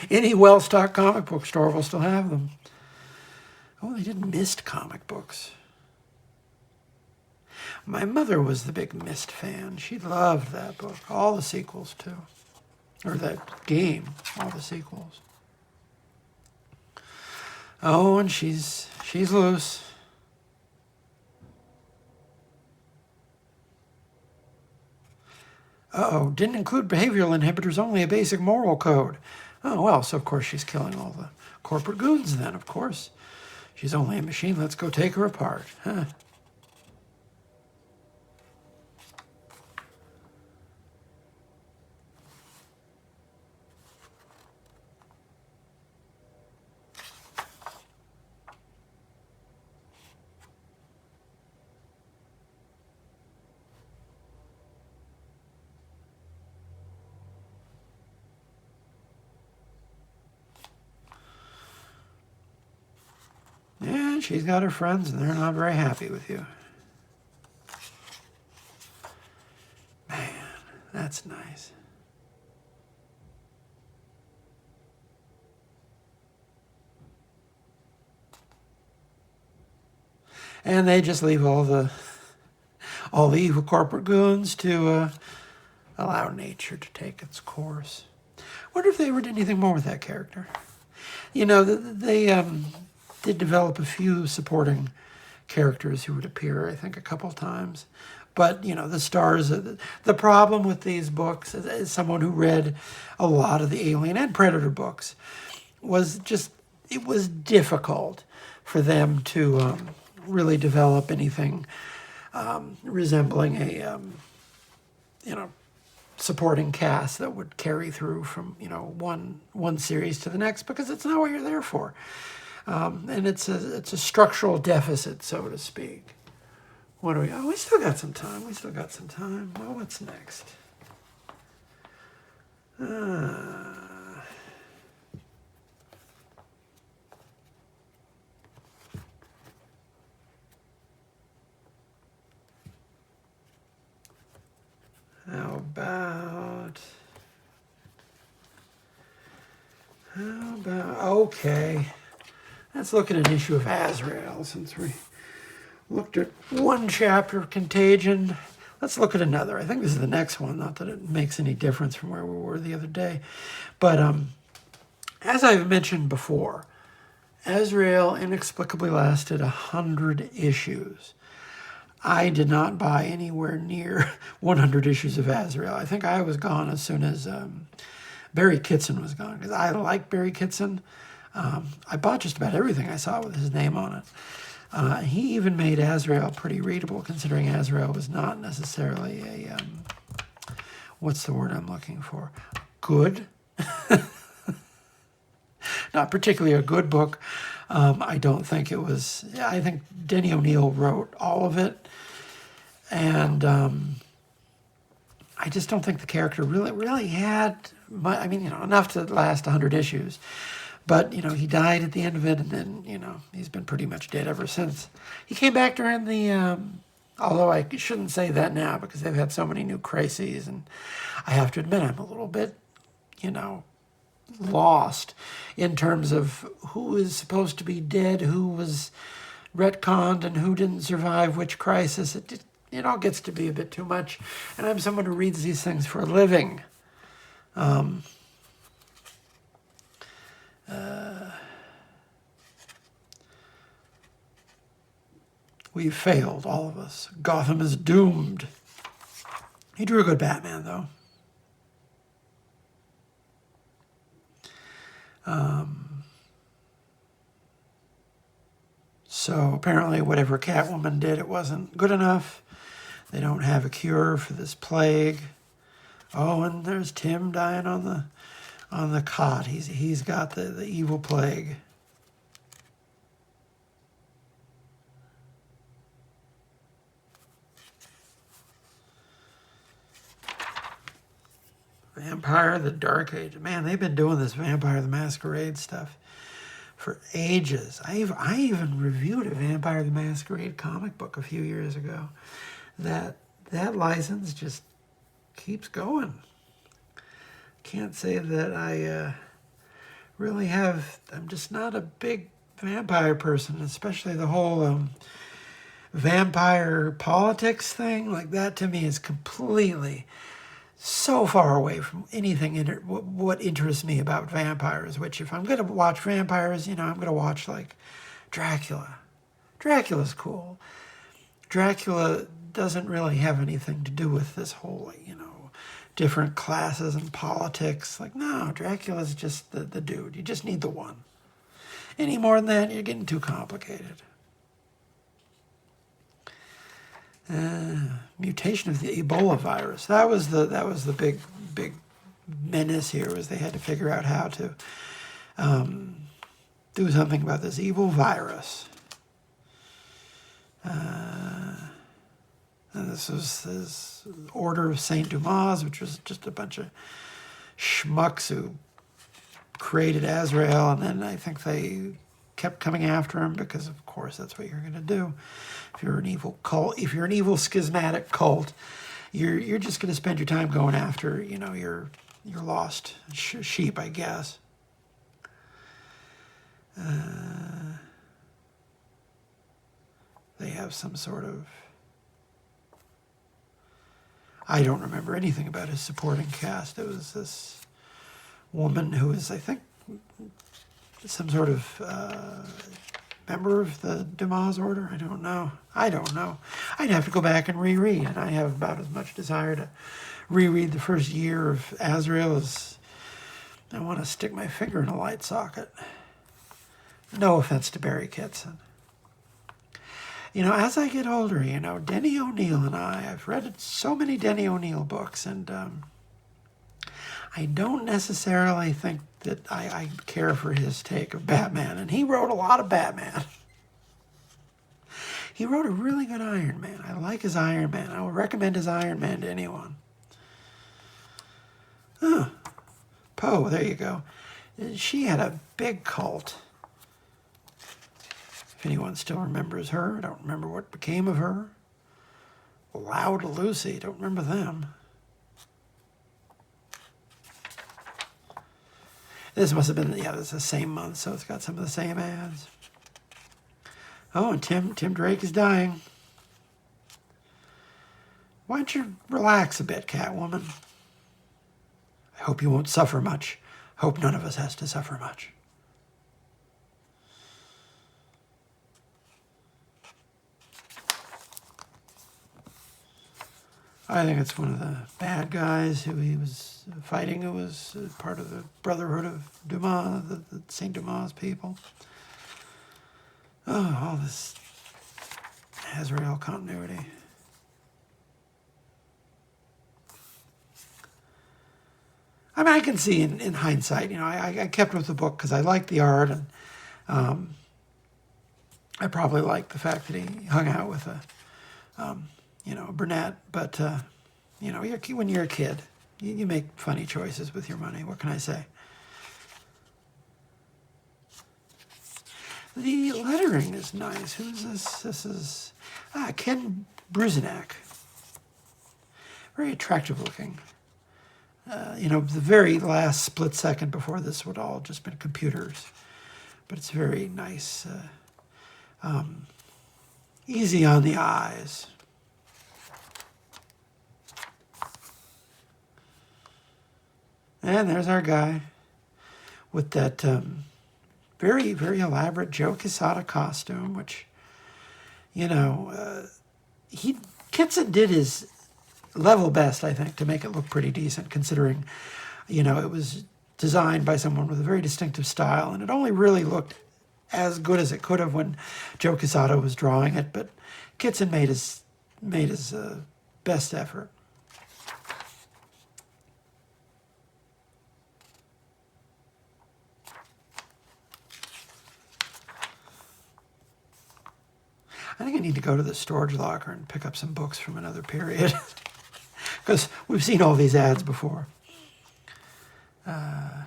Speaker 1: any well-stocked comic book store will still have them. Oh, they did Mist comic books. My mother was the big Mist fan. She loved that book. All the sequels, too. Or that game. All the sequels. Oh, and she's loose. Uh-oh, didn't include behavioral inhibitors, only a basic moral code. Oh, well, so of course she's killing all the corporate goons then, of course. She's only a machine, let's go take her apart. Huh. Yeah, she's got her friends, and they're not very happy with you. Man, that's nice. And they just leave all the evil corporate goons to allow nature to take its course. Wonder if they ever did anything more with that character. They did develop a few supporting characters who would appear, I think, a couple times. But, the stars, the problem with these books, as someone who read a lot of the Alien and Predator books, was just, it was difficult for them to really develop anything resembling a, supporting cast that would carry through from, one series to the next, because it's not what you're there for. And it's a structural deficit, so to speak. What do we... Oh, we still got some time. Well, what's next? How about... Okay. Let's look at an issue of Azrael, since we looked at one chapter of Contagion. Let's look at another. I think this is the next one, not that it makes any difference from where we were the other day. But as I've mentioned before, Azrael inexplicably lasted 100 issues. I did not buy anywhere near 100 issues of Azrael. I think I was gone as soon as Barry Kitson was gone, because I like Barry Kitson. I bought just about everything I saw with his name on it. He even made Azrael pretty readable, considering Azrael was not necessarily a, what's the word I'm looking for? Good? Not particularly a good book. I don't think it was... I think Denny O'Neil wrote all of it. And I just don't think the character really had... enough to last 100 issues. But, he died at the end of it, and then, he's been pretty much dead ever since. He came back during the... although I shouldn't say that now, because they've had so many new crises, and I have to admit I'm a little bit, lost in terms of who is supposed to be dead, who was retconned, and who didn't survive which crisis. It all gets to be a bit too much, and I'm someone who reads these things for a living. We've failed, all of us. Gotham is doomed. He drew a good Batman, though. So apparently whatever Catwoman did, it wasn't good enough. They don't have a cure for this plague. Oh, and there's Tim dying on the cot. He's got the evil plague. Vampire the Dark Age. Man, they've been doing this Vampire the Masquerade stuff for ages. I even reviewed a Vampire the Masquerade comic book a few years ago. That license just keeps going. Can't say that I really have. I'm just not a big vampire person, especially the whole vampire politics thing. Like that to me is completely so far away from anything what interests me about vampires, which if I'm going to watch vampires, I'm going to watch like Dracula. Dracula's cool. Dracula doesn't really have anything to do with this whole, different classes and politics. Like, no, Dracula's just the dude. You just need the one. Any more than that, you're getting too complicated. Mutation of the Ebola virus. That was the big menace here, was they had to figure out how to do something about this evil virus. And this was this Order of Saint Dumas, which was just a bunch of schmucks who created Azrael, and then I think they kept coming after him because, of course, that's what you're going to do. If you're an evil cult, if you're an evil schismatic cult, you're just going to spend your time going after, your lost sheep, I guess. They have some sort of... I don't remember anything about his supporting cast. It was this woman who was, I think, some sort of member of the Dumas Order. I don't know. I'd have to go back and reread, and I have about as much desire to reread the first year of Azrael as I want to stick my finger in a light socket. No offense to Barry Kitson. As I get older, Denny O'Neil and I've read so many Denny O'Neil books, and I don't necessarily think that I care for his take of Batman. And he wrote a lot of Batman. He wrote a really good Iron Man. I like his Iron Man. I would recommend his Iron Man to anyone. Poe, there you go. She had a big cult. If anyone still remembers her, I don't remember what became of her. Loud Lucy, don't remember them. This must have been, it's the same month, so it's got some of the same ads. Oh, and Tim Drake is dying. Why don't you relax a bit, Catwoman? I hope you won't suffer much. Hope none of us has to suffer much. I think it's one of the bad guys who he was fighting, who was part of the Brotherhood of Dumas, the Saint Dumas people. Oh, all this Azrael continuity. I mean, I can see in hindsight, I kept with the book because I liked the art, and I probably liked the fact that he hung out with a brunette, but, when you're a kid, you make funny choices with your money. What can I say? The lettering is nice. Who's this? This is Ken Bruzenak. Very attractive looking. The very last split second before this would all just been computers. But it's very nice. Easy on the eyes. And there's our guy with that very, very elaborate Joe Quesada costume, which, Kitson did his level best, I think, to make it look pretty decent, considering, you know, it was designed by someone with a very distinctive style, and it only really looked as good as it could have when Joe Quesada was drawing it, but Kitson made his best effort. I think I need to go to the storage locker and pick up some books from another period, because we've seen all these ads before. I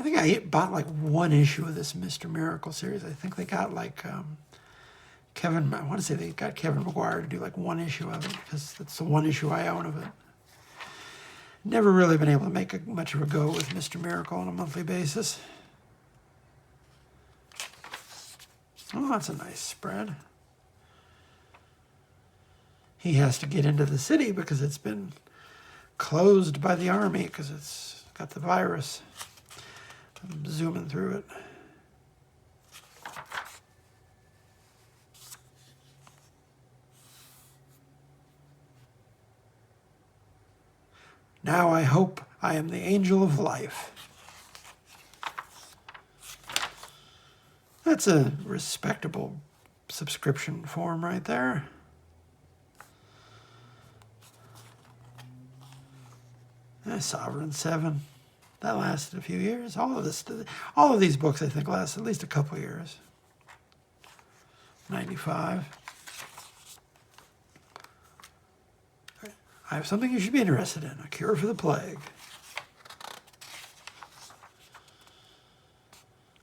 Speaker 1: think I bought like one issue of this Mr. Miracle series. I think they got like I want to say they got Kevin McGuire to do like one issue of it, because that's the one issue I own of it. Never really been able to make much of a go with Mr. Miracle on a monthly basis. Oh, that's a nice spread. He has to get into the city because it's been closed by the army because it's got the virus. I'm zooming through it. Now I hope I am the angel of life. That's a respectable subscription form right there. Sovereign 7. That lasted a few years. All of these books, I think, lasted at least a couple years. 95. I have something you should be interested in. A Cure for the Plague.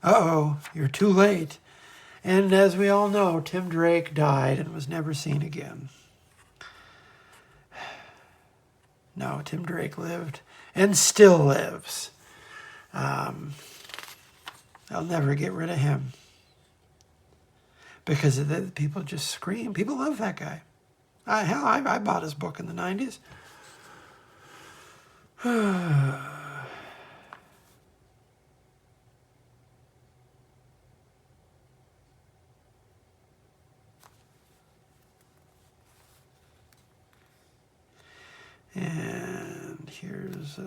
Speaker 1: Uh-oh, you're too late. And as we all know, Tim Drake died and was never seen again. No, Tim Drake lived and still lives. I'll never get rid of him. Because people just scream. People love that guy. I bought his book in the 90s. And here's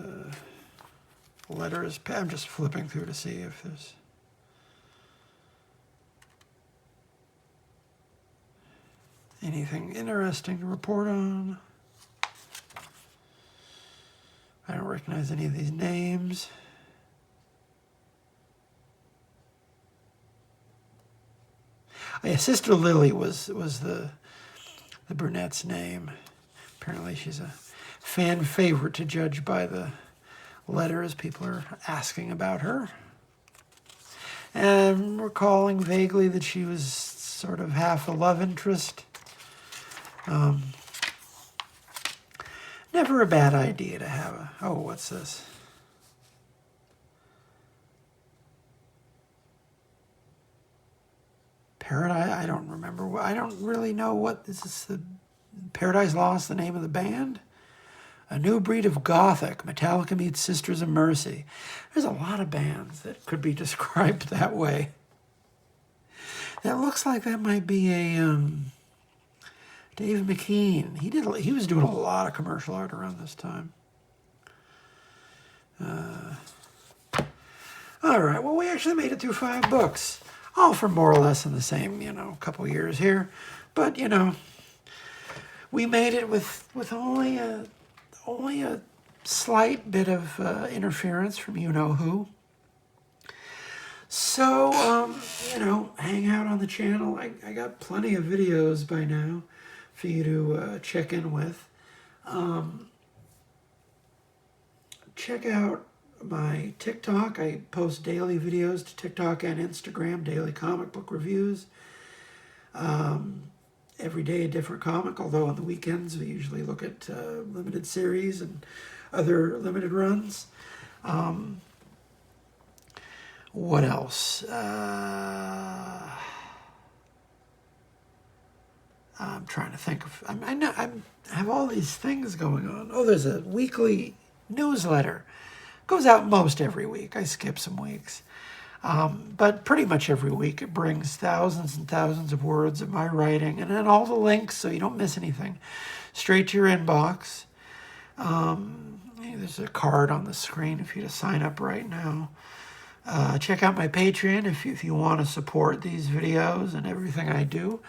Speaker 1: letters. I'm just flipping through to see if there's anything interesting to report on. I don't recognize any of these names. Oh, yeah, Sister Lily was the brunette's name. Apparently she's a fan favorite to judge by the letters people are asking about her. And I'm recalling vaguely that she was sort of half a love interest. Never a bad idea to have a... Oh, what's this? Paradise? I don't remember. I don't really know what... Is this the... Paradise Lost, the name of the band? A New Breed of Gothic. Metallica meets Sisters of Mercy. There's a lot of bands that could be described that way. That looks like that might be a... Dave McKean. He was doing a lot of commercial art around this time. All right, well, we actually made it through 5 books, all for more or less in the same, couple years here. But, we made it with only a slight bit of interference from you-know-who. So, hang out on the channel. I got plenty of videos by now for you to check in with. Check out my TikTok. I post daily videos to TikTok and Instagram, daily comic book reviews. Every day a different comic, although on the weekends we usually look at limited series and other limited runs. What else? I'm trying to think of... I have all these things going on. Oh, there's a weekly newsletter. Goes out most every week. I skip some weeks. But pretty much every week it brings thousands and thousands of words of my writing and then all the links so you don't miss anything. straight to your inbox. There's a card on the screen if you to sign up right now. Check out my Patreon if you want to support these videos and everything I do.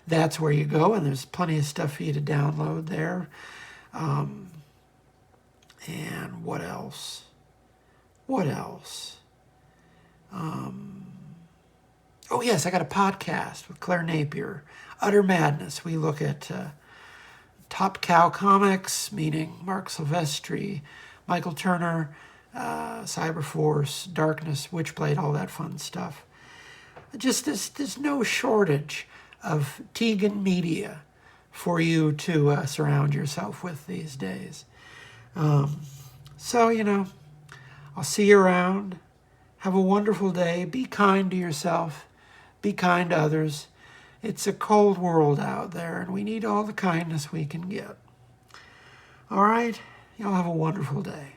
Speaker 1: That's where you go, and there's plenty of stuff for you to download there. And what else? What else? Oh, yes, I got a podcast with Claire Napier, Udder Madness. We look at top cow comics, meaning Mark Silvestri, Michael Turner, Cyberforce, Darkness, Witchblade, all that fun stuff. Just there's no shortage of Tegan media for you to surround yourself with these days. So, I'll see you around. Have a wonderful day. Be kind to yourself. Be kind to others. It's a cold world out there, and we need all the kindness we can get. All right? Y'all have a wonderful day.